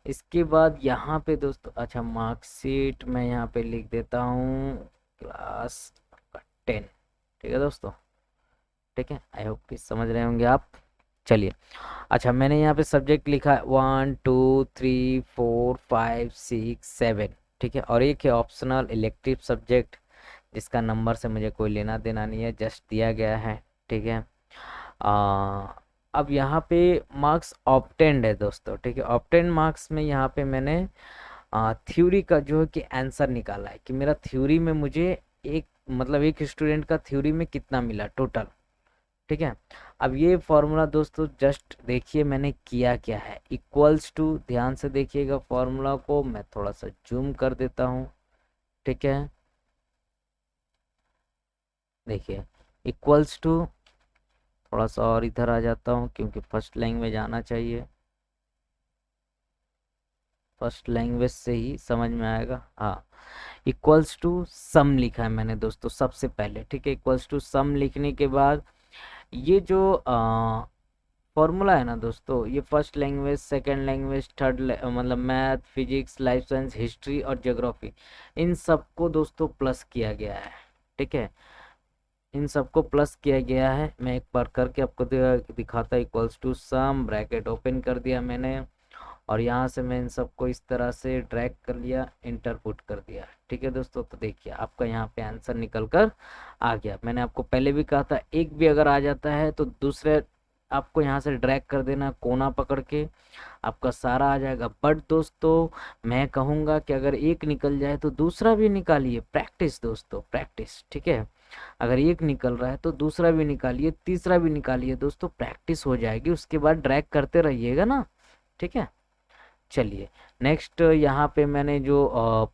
इसके बाद यहाँ पे दोस्तों, अच्छा मार्कशीट मैं यहाँ पे लिख देता हूँ क्लास 10। ठीक है दोस्तों, ठीक है, आई होप कि समझ रहे होंगे आप। चलिए, अच्छा मैंने यहाँ पे सब्जेक्ट लिखा है 1 2 3 4 5 6 7। ठीक है, और एक है ऑप्शनल इलेक्टिव सब्जेक्ट, जिसका नंबर से मुझे कोई लेना देना नहीं है, जस्ट दिया गया है। ठीक है, अब यहाँ पे मार्क्स ऑब्टेंड है दोस्तों। ठीक है, ऑब्टेंड मार्क्स में यहाँ पे मैंने थ्योरी का जो है कि आंसर निकाला है कि मेरा थ्योरी में मुझे एक मतलब एक स्टूडेंट का थ्योरी में कितना मिला टोटल। ठीक है, अब ये फॉर्मूला दोस्तों जस्ट देखिए मैंने किया क्या है, इक्वल्स टू, ध्यान से देखिएगा फॉर्मूला को, मैं थोड़ा सा जूम कर देता हूँ। ठीक है, देखिए इक्वल्स टू, थोड़ा सा और इधर आ जाता हूँ क्योंकि फर्स्ट लैंग्वेज आना चाहिए, फर्स्ट लैंग्वेज से ही समझ में आएगा। हाँ, इक्वल्स टू सम लिखा है मैंने दोस्तों सबसे पहले। ठीक है, इक्वल्स टू सम लिखने के बाद ये जो फॉर्मूला है ना दोस्तों, ये first language, second language, third मतलब math, physics, life science, history और ज्योग्राफी, इन सबको दोस्तों प्लस किया गया है। ठीक है, इन सबको प्लस किया गया है। मैं एक बार करके आपको दिखाता, equals to sum, bracket open कर दिया मैंने, और यहाँ से मैं इन सबको इस तरह से ड्रैग कर लिया, इंटर पुट कर दिया। ठीक है दोस्तों, तो देखिए आपका यहाँ पे आंसर निकल कर आ गया। मैंने आपको पहले भी कहा था, एक भी अगर आ जाता है तो दूसरे आपको यहाँ से ड्रैग कर देना, कोना पकड़ के आपका सारा आ जाएगा। बट दोस्तों मैं कहूँगा कि अगर एक निकल जाए तो दूसरा भी निकालिए, प्रैक्टिस दोस्तों, प्रैक्टिस। ठीक है, अगर एक निकल रहा है तो दूसरा भी निकालिए, तीसरा भी निकालिए दोस्तों, प्रैक्टिस हो जाएगी, उसके बाद ड्रैग करते रहिएगा ना। ठीक है, चलिए नेक्स्ट यहाँ पे मैंने जो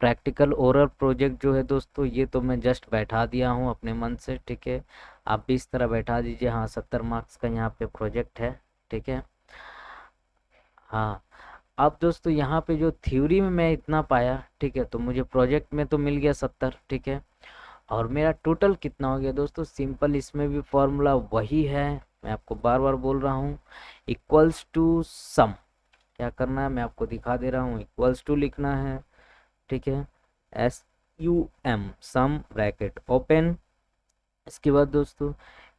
प्रैक्टिकल ओरल प्रोजेक्ट जो है दोस्तों, ये तो मैं जस्ट बैठा दिया हूँ अपने मन से। ठीक है, आप भी इस तरह बैठा दीजिए। हाँ, 70 मार्क्स का यहाँ पे प्रोजेक्ट है। ठीक है, हाँ, अब दोस्तों यहाँ पे जो थ्योरी में मैं इतना पाया, ठीक है, तो मुझे प्रोजेक्ट में तो मिल गया 70। ठीक है, और मेरा टोटल कितना हो गया दोस्तों, सिंपल इसमें भी फॉर्मूला वही है, मैं आपको बार बार बोल रहा हूँ, इक्वल्स टू सम। क्या करना है मैं आपको दिखा दे रहा हूँ, इक्वल्स टू लिखना है। ठीक है, SUM, सम, ब्रैकेट ओपन। इसके बाद दोस्तों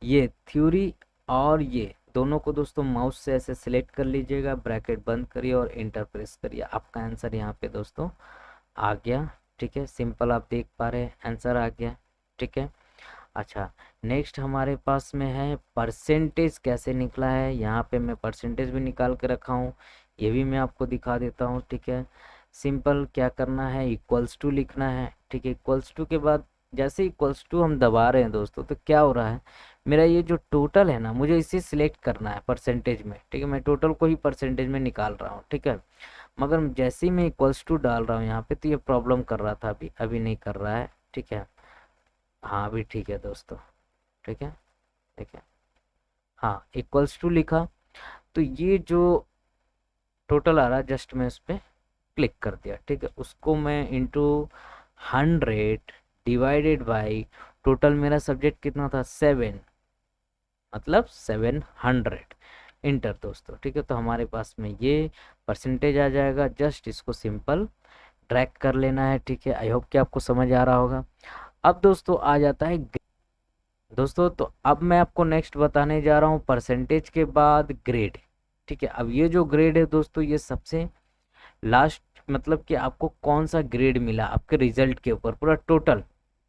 ये थ्योरी और ये दोनों को दोस्तों माउस से ऐसे सिलेक्ट कर लीजिएगा, ब्रैकेट बंद करिए और इंटर प्रेस करिए, आपका आंसर यहाँ पे दोस्तों आ गया। ठीक है, सिंपल आप देख पा रहे हैं आंसर आ गया। ठीक है, अच्छा नेक्स्ट हमारे पास में है परसेंटेज कैसे निकला है। यहाँ पे मैं परसेंटेज भी निकाल के रखा हूँ, ये भी मैं आपको दिखा देता हूँ। ठीक है, सिंपल क्या करना है, इक्वल्स टू लिखना है। ठीक है, इक्वल्स टू के बाद जैसे इक्वल्स टू हम दबा रहे हैं दोस्तों, तो क्या हो रहा है, मेरा ये जो टोटल है ना, मुझे इसे सिलेक्ट करना है परसेंटेज में। ठीक है, मैं टोटल को ही परसेंटेज में निकाल रहा हूँ। ठीक है, मगर जैसे ही मैं इक्वल्स टू डाल रहा हूँ यहाँ पे, तो ये प्रॉब्लम कर रहा था, अभी अभी नहीं कर रहा है। ठीक है, हाँ अभी ठीक है दोस्तों। ठीक है, ठीक है, हाँ इक्वल्स टू लिखा, तो ये जो टोटल आ रहा, जस्ट मैं उस पर क्लिक कर दिया। ठीक है, उसको मैं इंटू 100 डिवाइडेड बाई टोटल मेरा सब्जेक्ट कितना था 7, मतलब 700 इंटर दोस्तों। ठीक है, तो हमारे पास में ये परसेंटेज आ जाएगा, जस्ट इसको सिंपल ड्रैग कर लेना है। ठीक है, आई होप कि आपको समझ आ रहा होगा। अब दोस्तों आ जाता है दोस्तों तो अब मैं आपको नेक्स्ट बताने जा रहा हूँ परसेंटेज के बाद ग्रेड। ठीक है, अब ये जो ग्रेड है दोस्तों, ये सबसे लास्ट, मतलब कि आपको कौन सा ग्रेड मिला आपके रिजल्ट के ऊपर, पूरा टोटल।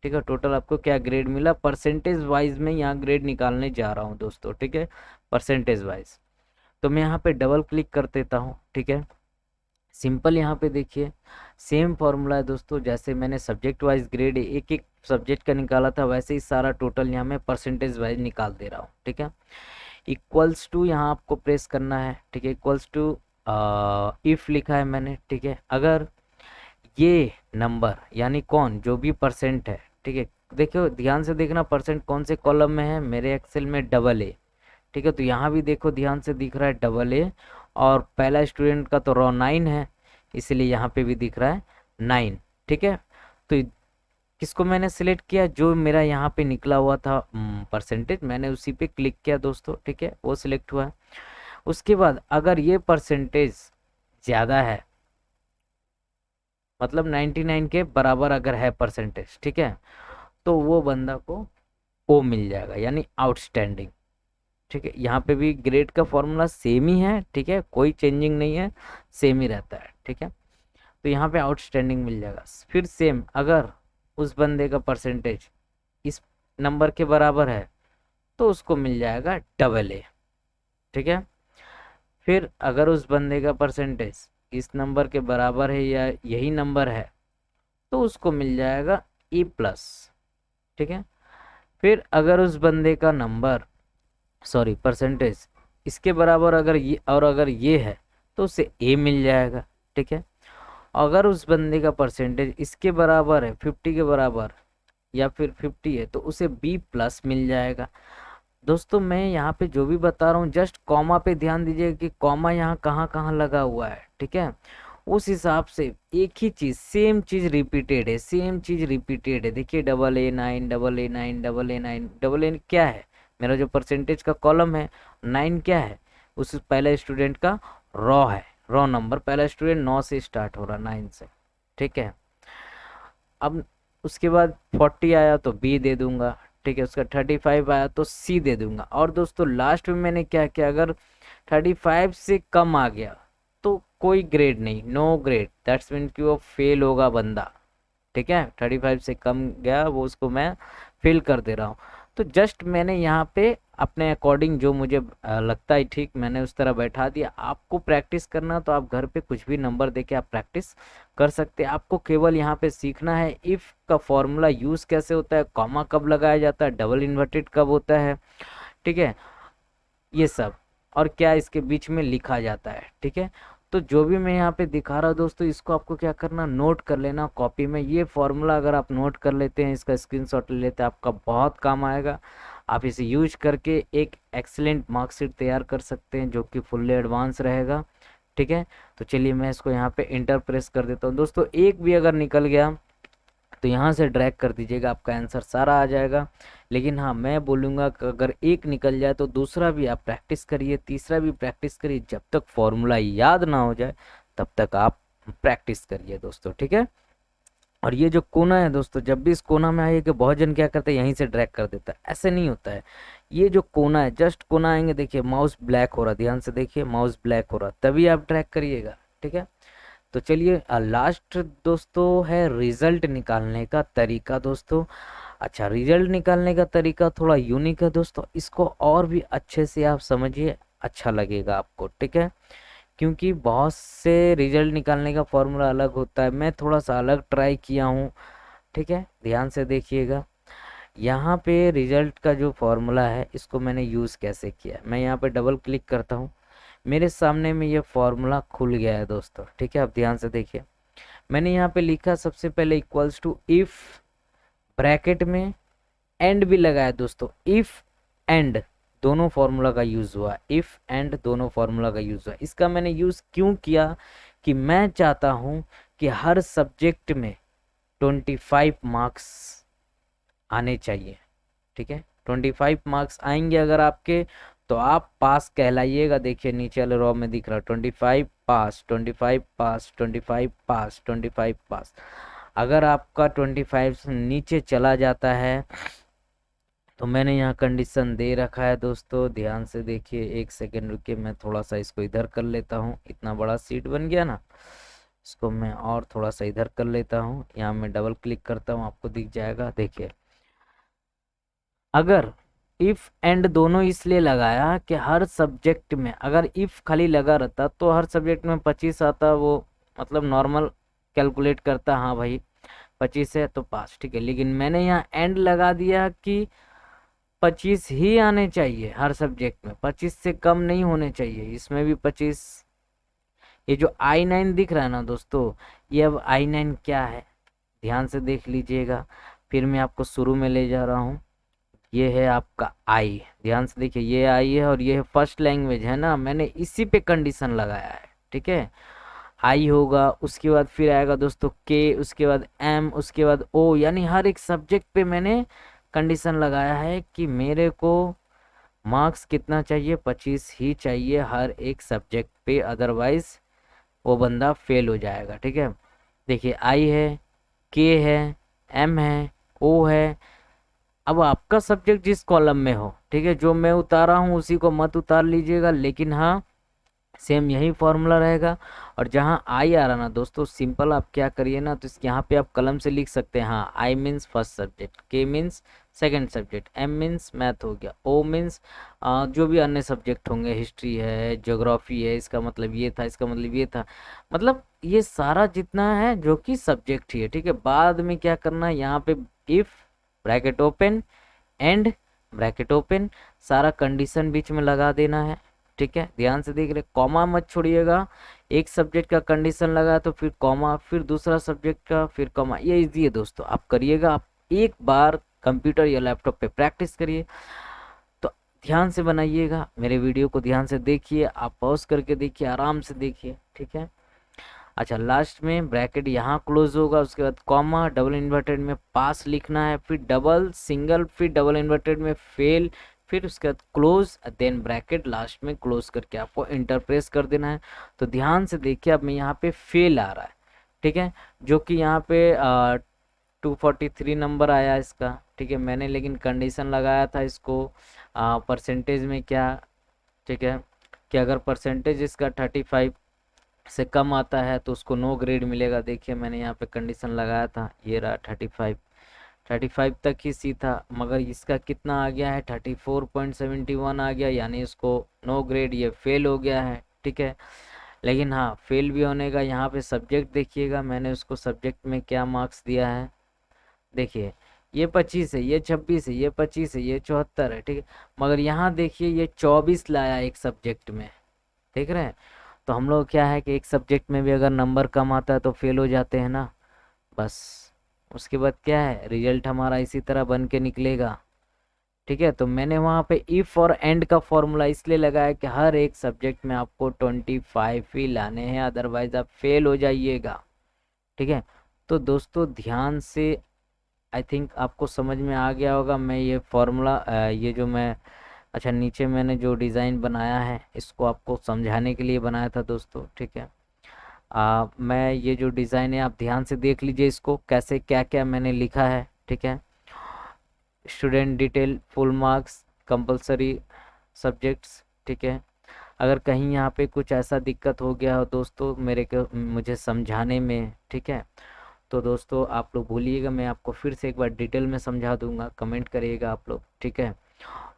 ठीक है, टोटल आपको क्या ग्रेड मिला, परसेंटेज वाइज में यहाँ ग्रेड निकालने जा रहा हूँ दोस्तों। ठीक है, परसेंटेज वाइज। तो मैं यहाँ पे डबल क्लिक कर देता हूँ। ठीक है, सिंपल यहाँ पे देखिए सेम फॉर्मूला है दोस्तों, जैसे मैंने सब्जेक्ट वाइज ग्रेड एक एक सब्जेक्ट का निकाला था, वैसे ही सारा टोटल यहाँ मैं परसेंटेज वाइज निकाल दे रहा हूँ। ठीक है, इक्वल्स टू यहाँ आपको प्रेस करना है। ठीक है, इक्वल्स टू इफ लिखा है मैंने। ठीक है, अगर ये नंबर यानी कौन जो भी परसेंट है, ठीक है, देखो ध्यान से देखना परसेंट कौन से कॉलम में है, मेरे एक्सेल में डबल ए। ठीक है, तो यहाँ भी देखो ध्यान से दिख रहा है डबल ए, और पहला स्टूडेंट का तो रॉ 9 है, इसलिए यहाँ पे भी दिख रहा है 9। ठीक है, तो किसको मैंने सिलेक्ट किया, जो मेरा यहाँ पे निकला हुआ था परसेंटेज, मैंने उसी पे क्लिक किया दोस्तों। ठीक है, वो सिलेक्ट हुआ है। उसके बाद अगर ये परसेंटेज ज़्यादा है, मतलब 99 के बराबर अगर है परसेंटेज, ठीक है, तो वो बंदा को ओ मिल जाएगा, यानी आउटस्टैंडिंग। ठीक है, यहाँ पे भी ग्रेड का फॉर्मूला सेम ही है। ठीक है, कोई चेंजिंग नहीं है, सेम ही रहता है। ठीक है, तो यहाँ पे आउटस्टैंडिंग मिल जाएगा। फिर सेम, अगर उस बंदे का परसेंटेज इस नंबर के बराबर है तो उसको मिल जाएगा डबल ए। ठीक है, फिर अगर उस बंदे का परसेंटेज इस नंबर के बराबर है या यही नंबर है तो उसको मिल जाएगा ए प्लस। ठीक है, फिर अगर उस बंदे का नंबर, सॉरी परसेंटेज इसके बराबर अगर ये और अगर ये है तो उसे ए मिल जाएगा। ठीक है, अगर उस बंदे का परसेंटेज इसके बराबर है 50 के बराबर या फिर 50 है तो उसे बी प्लस मिल जाएगा। दोस्तों मैं यहाँ पे जो भी बता रहा हूँ जस्ट कॉमा पे ध्यान दीजिए कि कॉमा यहाँ कहाँ कहाँ लगा हुआ है। ठीक है, उस हिसाब से एक ही चीज सेम चीज रिपीटेड है, सेम चीज रिपीटेड है। देखिए double A 9, double A 9, double A 9, double A क्या है, मेरा जो परसेंटेज का कॉलम है। 9 क्या है, उस पहले स्टूडेंट का रॉ है, रॉ नंबर, पहला स्टूडेंट 9 से स्टार्ट हो रहा, 9 से। ठीक है, अब उसके बाद 40 आया तो बी दे दूंगा। ठीक है, उसका 35 आया तो सी दे दूंगा। और दोस्तों लास्ट में मैंने क्या किया, अगर 35 से कम आ गया तो कोई ग्रेड नहीं, नो ग्रेड, दैट्स मीन कि वो फेल होगा बंदा। ठीक है, 35 से कम गया वो, उसको मैं फेल कर दे रहा हूँ। तो जस्ट मैंने यहाँ पे अपने अकॉर्डिंग जो मुझे लगता है ठीक, मैंने उस तरह बैठा दिया। आपको प्रैक्टिस करना तो आप घर पे कुछ भी नंबर देके आप प्रैक्टिस कर सकते हैं। आपको केवल यहाँ पे सीखना है इफ का फॉर्मूला यूज कैसे होता है, कॉमा कब लगाया जाता है, डबल इन्वर्टेड कब होता है। ठीक है, ये सब, और क्या इसके बीच में लिखा जाता है। ठीक है, तो जो भी मैं यहाँ पे दिखा रहा हूँ दोस्तों, इसको आपको क्या करना, नोट कर लेना कॉपी में। ये फॉर्मूला अगर आप नोट कर लेते हैं, इसका स्क्रीनशॉट ले लेते हैं, आपका बहुत काम आएगा। आप इसे यूज करके एक एक्सीलेंट मार्कशीट तैयार कर सकते हैं जो कि फुल्ली एडवांस रहेगा। ठीक है, तो चलिए मैं इसको यहाँ पे इंटर प्रेस कर देता हूँ। दोस्तों एक भी अगर निकल गया तो यहाँ से ड्रैग कर दीजिएगा, आपका आंसर सारा आ जाएगा। लेकिन हाँ मैं बोलूँगा कि अगर एक निकल जाए तो दूसरा भी आप प्रैक्टिस करिए, तीसरा भी प्रैक्टिस करिए, जब तक फॉर्मूला याद ना हो जाए तब तक आप प्रैक्टिस करिए दोस्तों। ठीक है, और ये जो कोना है दोस्तों, जब भी इस कोना में आइए कि बहुत जन क्या करते हैं यहीं से ड्रैग कर देता है, ऐसे नहीं होता है। ये जो कोना है, जस्ट कोना आएंगे, देखिए माउस ब्लैक हो रहा, ध्यान से देखिए माउस ब्लैक हो रहा, तभी आप ड्रैग करिएगा। ठीक है, तो चलिए लास्ट दोस्तों है रिजल्ट निकालने का तरीका दोस्तों। अच्छा, रिजल्ट निकालने का तरीका थोड़ा यूनिक है दोस्तों, इसको और भी अच्छे से आप समझिए, अच्छा लगेगा आपको। ठीक है, क्योंकि बहुत से रिजल्ट निकालने का फॉर्मूला अलग होता है, मैं थोड़ा सा अलग ट्राई किया हूँ। ठीक है, ध्यान से देखिएगा, यहाँ पे रिजल्ट का जो फॉर्मूला है इसको मैंने यूज़ कैसे किया है। मैं यहाँ पे डबल क्लिक करता हूँ, मेरे सामने में ये फॉर्मूला खुल गया है दोस्तों। ठीक है, आप ध्यान से देखिए, मैंने यहाँ पे लिखा सबसे पहले इक्वल्स टू इफ, ब्रैकेट में एंड भी लगाया दोस्तों, इफ एंड दोनों फॉर्मूला का यूज हुआ, इफ एंड दोनों फॉर्मूला का यूज हुआ। इसका मैंने यूज क्यों किया कि मैं चाहता हूं कि हर सब्जेक्ट में 25 मार्क्स आने चाहिए। ठीक है, 25 मार्क्स आएंगे अगर आपके तो आप पास कहलाइएगा। देखिए नीचे वाले रो में दिख रहा है 25 पास, 25 पास, 25 पास, 25 पास। अगर आपका 25 से नीचे चला जाता है तो मैंने यहाँ कंडीशन दे रखा है दोस्तों, ध्यान से देखिए। एक सेकेंड रुकिए, मैं थोड़ा सा इसको इधर कर लेता हूँ। इतना बड़ा सीट बन गया ना, इसको मैं और थोड़ा सा इधर कर लेता हूँ। यहाँ मैं डबल क्लिक करता हूँ, आपको दिख जाएगा। देखिए, अगर इफ एंड दोनों इसलिए लगाया कि हर सब्जेक्ट में अगर इफ खाली लगा रहता तो हर सब्जेक्ट में 25 आता, वो मतलब नॉर्मल कैलकुलेट करता, हाँ भाई 25 है तो पास, ठीक है। लेकिन मैंने यहाँ एंड लगा दिया कि 25 ही आने चाहिए हर सब्जेक्ट में, 25 से कम नहीं होने चाहिए। इसमें भी 25। ये जो I9 दिख रहा है ना दोस्तों, ये अब I9 क्या है ध्यान से देख लीजिएगा। फिर मैं आपको शुरू में ले जा रहा हूँ। ये है आपका आई, ध्यान से देखिए, ये आई है और ये है फर्स्ट लैंग्वेज है ना, मैंने इसी पे कंडीशन लगाया है, ठीक है। आई होगा, उसके बाद फिर आएगा दोस्तों के, उसके बाद एम, उसके बाद ओ, यानी हर एक सब्जेक्ट पे मैंने कंडीशन लगाया है कि मेरे को मार्क्स कितना चाहिए, 25 ही चाहिए हर एक सब्जेक्ट पे, अदरवाइज वो बंदा फेल हो जाएगा, ठीक है। देखिए, आई है, के है, एम है, ओ है। अब आपका सब्जेक्ट जिस कॉलम में हो, ठीक है, जो मैं उतारा हूँ उसी को मत उतार लीजिएगा, लेकिन हाँ सेम यही फॉर्मूला रहेगा। और जहाँ आई आ रहा ना दोस्तों, सिंपल आप क्या करिए ना, तो यहाँ पे आप कलम से लिख सकते हैं, हाँ I means first subject, K means second subject, M means math हो गया, ओ मीन्स जो भी अन्य सब्जेक्ट होंगे, हिस्ट्री है, ज्योग्राफी है, इसका मतलब ये था, इसका मतलब ये था, मतलब ये सारा जितना है जो कि सब्जेक्ट ही है, ठीक है। बाद में क्या करना है, यहाँ पे if bracket open and bracket open, सारा कंडीशन बीच में लगा देना है, ठीक है। ध्यान से देख रहे, कॉमा मत छोड़िएगा। एक सब्जेक्ट का कंडीशन लगा तो फिर कॉमा, फिर दूसरा सब्जेक्ट का, फिर कॉमा। ये इजी है दोस्तों, आप करिएगा। आप एक बार कंप्यूटर या लैपटॉप पे प्रैक्टिस करिए, तो ध्यान से बनाइएगा। मेरे वीडियो को ध्यान से देखिए, आप पॉज करके देखिए, आराम से देखिए, ठीक है। अच्छा, लास्ट में ब्रैकेट यहाँ क्लोज होगा, उसके बाद कॉमा, डबल इन्वर्टेड में पास लिखना है, फिर डबल सिंगल, फिर डबल इन्वर्टेड में फेल, फिर उसके बाद क्लोज, देन ब्रैकेट लास्ट में क्लोज करके आपको इंटर प्रेस कर देना है। तो ध्यान से देखिए, अब मैं यहाँ पे फेल आ रहा है, ठीक है, जो कि यहाँ पे 243 नंबर आया इसका, ठीक है। मैंने लेकिन कंडीशन लगाया था इसको परसेंटेज में, क्या, ठीक है, कि अगर परसेंटेज इसका 35 से कम आता है तो उसको नो ग्रेड मिलेगा। देखिए, मैंने यहाँ पे कंडीशन लगाया था, ये रहा 35 तक ही सी था, मगर इसका कितना आ गया है, 34.71 आ गया, यानी इसको नो ग्रेड, ये फेल हो गया है, ठीक है। लेकिन हाँ, फेल भी होने का यहाँ पे सब्जेक्ट देखिएगा, मैंने उसको सब्जेक्ट में क्या मार्क्स दिया है। देखिए, ये 25 है, ये 26 है, ये 25 है, ये 74 है, ठीक है। मगर यहाँ देखिए, ये 24 लाया एक सब्जेक्ट में, देख रहे हैं। तो हम लोग क्या है कि एक सब्जेक्ट में भी अगर नंबर कम आता है तो फेल हो जाते हैं ना, बस। उसके बाद क्या है, रिजल्ट हमारा इसी तरह बन के निकलेगा, ठीक है। तो मैंने वहाँ पे इफ और एंड का फॉर्मूला इसलिए लगाया कि हर एक सब्जेक्ट में आपको 25 ही लाने हैं, अदरवाइज आप फेल हो जाइएगा, ठीक है। तो दोस्तों ध्यान से, आई थिंक आपको समझ में आ गया होगा। मैं ये फॉर्मूला ये जो मैं, अच्छा, नीचे मैंने जो डिज़ाइन बनाया है इसको आपको समझाने के लिए बनाया था दोस्तों, ठीक है। मैं ये जो डिज़ाइन है आप ध्यान से देख लीजिए, इसको कैसे क्या क्या मैंने लिखा है, ठीक है। Student detail, full marks, compulsory subjects, ठीक है। अगर कहीं यहाँ पे कुछ ऐसा दिक्कत हो गया हो दोस्तों मुझे समझाने में, ठीक है, तो दोस्तों आप लोग भूलिएगा, मैं आपको फिर से एक बार डिटेल में समझा दूंगा, कमेंट करिएगा आप लोग, ठीक है।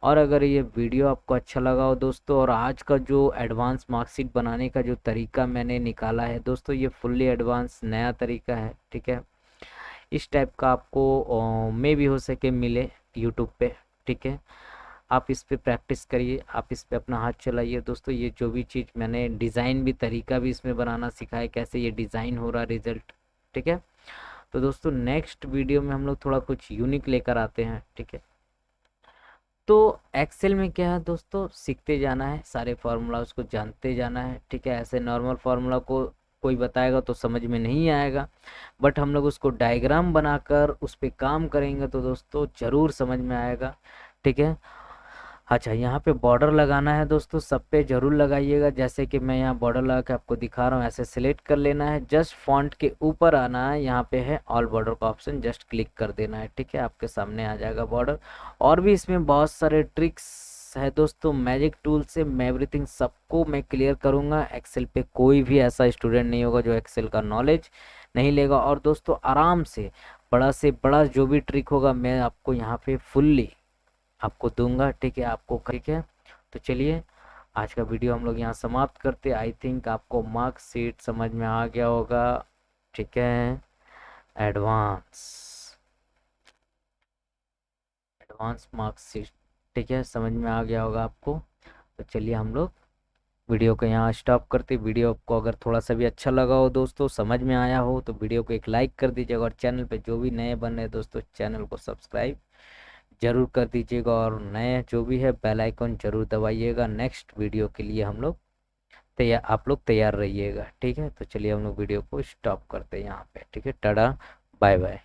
और अगर ये वीडियो आपको अच्छा लगा हो दोस्तों, और आज का जो एडवांस मार्कशीट बनाने का जो तरीका मैंने निकाला है दोस्तों, ये फुल्ली एडवांस नया तरीका है, ठीक है। इस टाइप का आपको मे भी हो सके मिले यूट्यूब पे, ठीक है। आप इस पे प्रैक्टिस करिए, आप इस पे अपना हाथ चलाइए दोस्तों। ये जो भी चीज़ मैंने डिज़ाइन भी, तरीका भी इसमें बनाना सिखाया, कैसे ये डिज़ाइन हो रहा रिजल्ट, ठीक है। तो दोस्तों नेक्स्ट वीडियो में हम लोग थोड़ा कुछ यूनिक लेकर आते हैं, ठीक है। तो एक्सेल में क्या है दोस्तों, सीखते जाना है, सारे फार्मूला उसको जानते जाना है, ठीक है। ऐसे नॉर्मल फार्मूला को कोई बताएगा तो समझ में नहीं आएगा, बट हम लोग उसको डायग्राम बनाकर उस पर काम करेंगे तो दोस्तों ज़रूर समझ में आएगा, ठीक है। अच्छा, यहाँ पे बॉर्डर लगाना है दोस्तों, सब पे जरूर लगाइएगा। जैसे कि मैं यहाँ बॉर्डर लगा के आपको दिखा रहा हूँ, ऐसे सिलेक्ट कर लेना है, जस्ट फॉन्ट के ऊपर आना है, यहाँ पे है ऑल बॉर्डर का ऑप्शन, जस्ट क्लिक कर देना है। ठीक है, आपके सामने आ जाएगा बॉर्डर। और भी इसमें बहुत सारे ट्रिक्स है दोस्तों, मैजिक टूल से मैं एवरीथिंग सबको मैं क्लियर करूँगा। एक्सेल पे कोई भी ऐसा स्टूडेंट नहीं होगा जो एक्सेल का नॉलेज नहीं लेगा। और दोस्तों आराम से बड़ा जो भी ट्रिक होगा मैं आपको यहाँ पे फुल्ली आपको दूंगा। ठीक है, आपको ठीक है। तो चलिए आज का वीडियो हम लोग यहाँ समाप्त करते। आई थिंक आपको मार्कशीट समझ में आ गया होगा। ठीक है, एडवांस एडवांस मार्कशीट, ठीक है, समझ में आ गया होगा आपको। तो चलिए हम लोग वीडियो को यहाँ स्टॉप करते। वीडियो आपको अगर थोड़ा सा भी अच्छा लगा हो दोस्तों, समझ में आया हो, तो वीडियो को एक लाइक कर दीजिएगा। और चैनल पे जो भी नए बन रहे दोस्तों, चैनल को सब्सक्राइब जरूर कर दीजिएगा। और नए जो भी है बेल आइकन जरूर दबाइएगा। नेक्स्ट वीडियो के लिए हम लोग तैयार, आप लोग तैयार रहिएगा। ठीक है, तो चलिए हम लोग वीडियो को स्टॉप करते हैं यहाँ पे। ठीक है, टाटा बाय बाय।